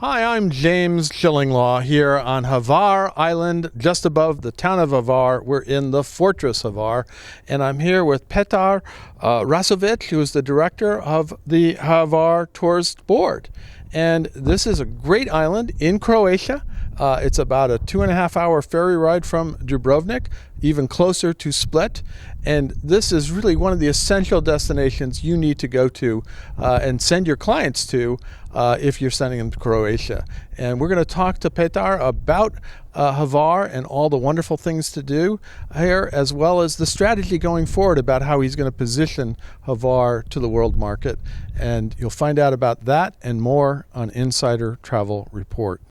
Hi, I'm James Schillinglaw here on Hvar Island, just above the town of Hvar. We're in the fortress of Hvar, and I'm here with Petar Rasovic, who is the director of the Hvar Tourist Board. And this is a great island in Croatia. It's about a 2.5-hour ferry ride from Dubrovnik, even closer to Split. And this is really one of the essential destinations you need to go to and send your clients to if you're sending them to Croatia. And we're going to talk to Petar about Hvar and all the wonderful things to do here, as well as the strategy going forward about how he's going to position Hvar to the world market. And you'll find out about that and more on Insider Travel Report.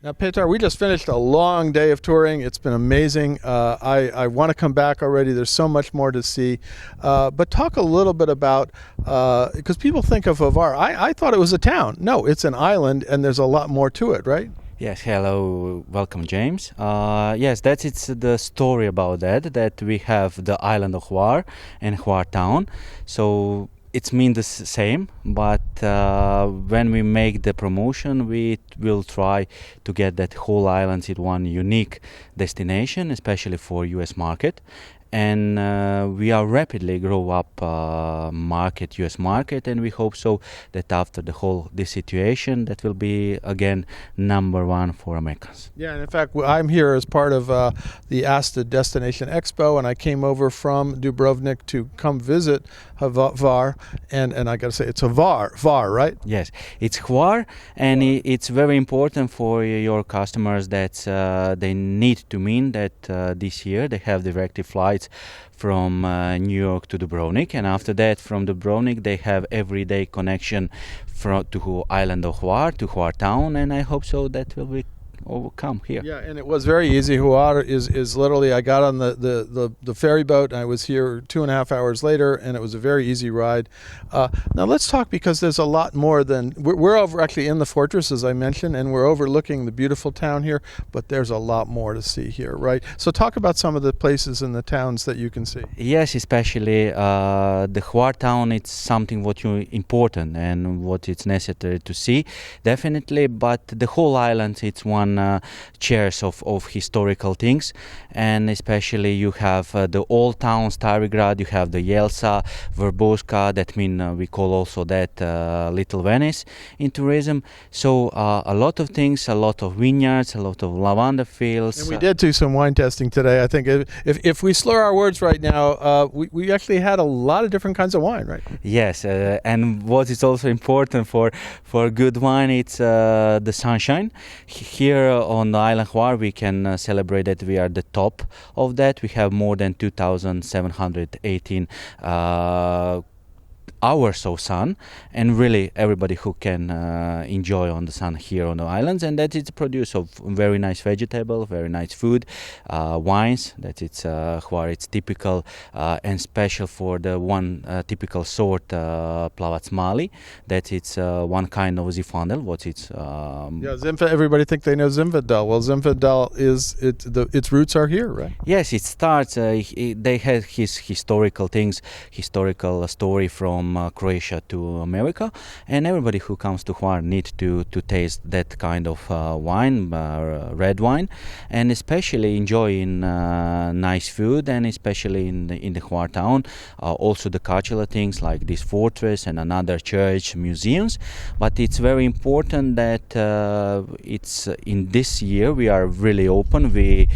Now, Petar, we just finished a long day of touring. It's been amazing. I want to come back already. There's so much more to see. But talk a little bit about, because people think of Hvar. I thought it was a town. No, it's an island, and there's a lot more to it, right? Yes, hello, welcome, James. Yes, it's the story about that we have the island of Hvar and Hvar town. So it means the same, but when we make the promotion, we will try to get that whole island in one unique destination, especially for US market. And we are rapidly grow up US market, and we hope so that after this situation, that will be again #1 for Americans. Yeah, and in fact, I'm here as part of the ASTA Destination Expo, and I came over from Dubrovnik to come visit Hvar, and I got to say, it's Hvar, right? Yes, it's Hvar, and it's very important for your customers that they need to mean that this year they have directive flights from New York to Dubrovnik, and after that from Dubrovnik they have everyday connection to island of Hvar, to Hvar town, and I hope so that will be overcome here. Yeah, and it was very easy. Hvar is literally, I got on the ferry boat and I was here 2.5 hours later, and it was a very easy ride. Now let's talk, because there's a lot more than, we're over actually in the fortress, as I mentioned, and we're overlooking the beautiful town here, but there's a lot more to see here, right? So talk about some of the places in the towns that you can see. Yes, especially the Hvar town, it's something what you important and what it's necessary to see, definitely, but the whole island, it's one shares of historical things, and especially you have the old town Starigrad, you have the Jelsa, Verboska, that mean we call also that Little Venice in tourism. So a lot of things, a lot of vineyards, a lot of lavender fields. And we did do some wine testing today. I think if we slur our words right now, we actually had a lot of different kinds of wine, right? Yes, and what is also important for good wine, it's the sunshine. Here on the island Hvar, we can celebrate that we are the top of that. We have more than 2,718 hours of sun, and really everybody who can enjoy on the sun here on the islands, and that it's produce of very nice vegetable, very nice food, wines, that it's Hvar, it's typical and special for the one typical sort Plavac Mali, that it's one kind of Zinfandel, what it's everybody think they know Zinfandel. Well, Zinfandel its roots are here, right? Yes, it starts they had his historical things, historical story from Croatia to America, and everybody who comes to Hvar need to taste that kind of wine, red wine, and especially enjoying nice food, and especially in the Hvar town, also the cultural things like this fortress and another church, museums. But it's very important that it's in this year we are really open. We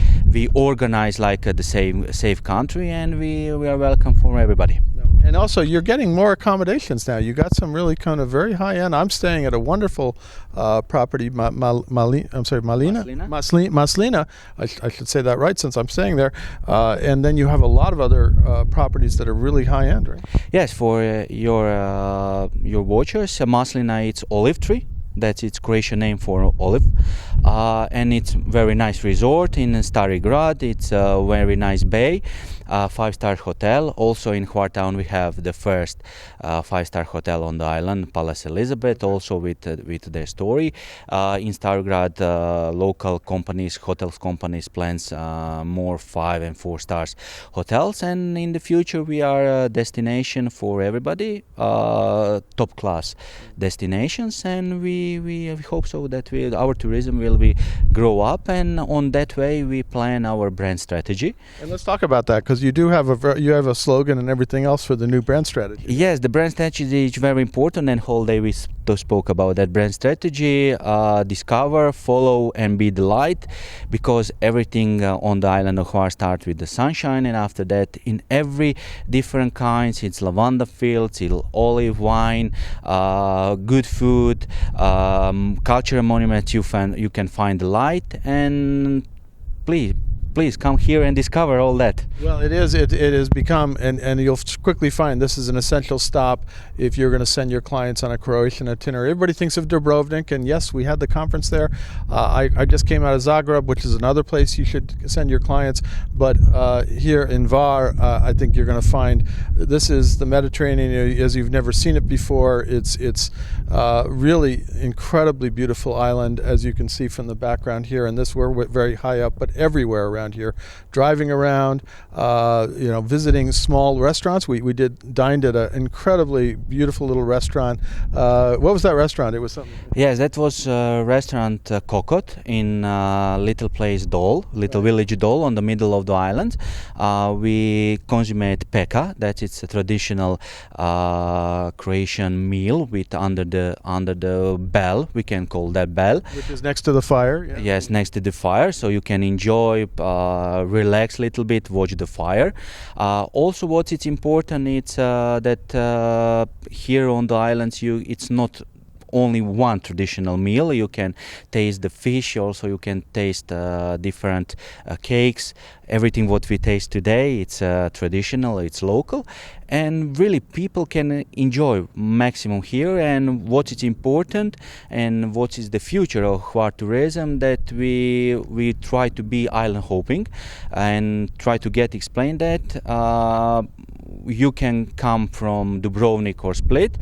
organize like the safe country, and we are welcome for everybody. And also, you're getting more accommodations now. You got some really kind of very high end. I'm staying at a wonderful property, Maslina. I should say that right, since I'm staying there. And then you have a lot of other properties that are really high end, right? Yes, for your watchers, Maslina, it's olive tree. That's its Croatian name for olive. and it's very nice resort in Stari Grad. It's a very nice bay, 5-star hotel. Also in Hvar town we have the first 5-star hotel on the island, Palace Elizabeth, also with their story. In Stargrad, local companies, hotels companies plans more 5 and 4 stars hotels, and in the future we are a destination for everybody, top class destinations, and we hope so that our tourism will be grow up, and on that way we plan our brand strategy. And let's talk about that, because you do have a slogan and everything else for the new brand strategy. Yes, the brand strategy is very important, and whole day we spoke about that brand strategy. Discover, follow, and be the light, because everything on the island of Hvar starts with the sunshine, and after that, in every different kinds, it's lavender fields, it's olive wine, good food, cultural monuments. You can find the light, and please come here and discover all that. Well, it has become, and you'll quickly find this is an essential stop if you're going to send your clients on a Croatian itinerary. Everybody thinks of Dubrovnik, and yes, we had the conference there. I just came out of Zagreb, which is another place you should send your clients, but here in Hvar, I think you're going to find this is the Mediterranean as you've never seen it before. It's really incredibly beautiful island, as you can see from the background here, and we're very high up, but everywhere around here, driving around, visiting small restaurants. We dined at an incredibly beautiful little restaurant. What was that restaurant? It was something. Yes, that was restaurant Kokot in little place Dol, little village Dol on the middle of the island. We consummate peka, that it's a traditional Croatian meal with under the bell. We can call that bell, which is next to the fire. Yeah. Yes, next to the fire, so you can enjoy, relax a little bit, watch the fire. Also, what is important is that here on the islands, it's not only one traditional meal. You can taste the fish, also you can taste different cakes. Everything what we taste today, it's traditional, it's local, and really people can enjoy maximum here. And what is important and what is the future of Hvar tourism, that we try to be island hopping and try to explain that you can come from Dubrovnik or Split.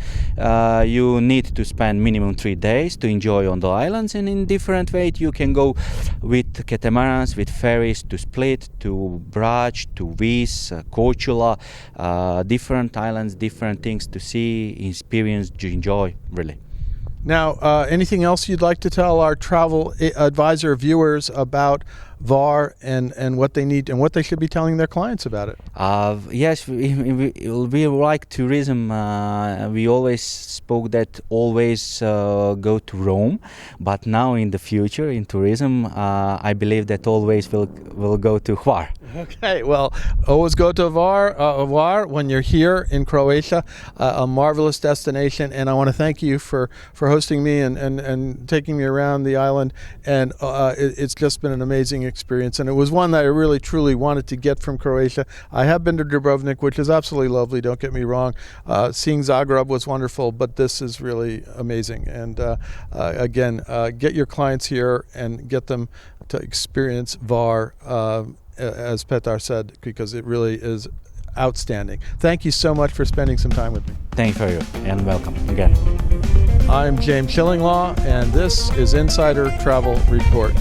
You need to spend minimum 3 days to enjoy on the islands, and in different ways you can go with catamarans, with ferries to Split, to Brač, to Vis, Korčula, different islands, different things to see, experience, to enjoy, really. Now, anything else you'd like to tell our travel advisor viewers about Hvar and what they need and what they should be telling their clients about it? Yes, we like tourism. We always spoke that always go to Rome, but now in the future in tourism, I believe that always will go to Hvar. Okay, well, always go to Hvar when you're here in Croatia, a marvelous destination, and I want to thank you for hosting me and taking me around the island, and it's just been an amazing experience, and it was one that I really truly wanted to get from Croatia. I have been to Dubrovnik, which is absolutely lovely, don't get me wrong. Seeing Zagreb was wonderful, but this is really amazing, and again, get your clients here and get them to experience Hvar, as Petar said, because it really is outstanding. Thank you so much for spending some time with me. Thank you, and welcome again. I'm James Shillinglaw, and this is Insider Travel Report.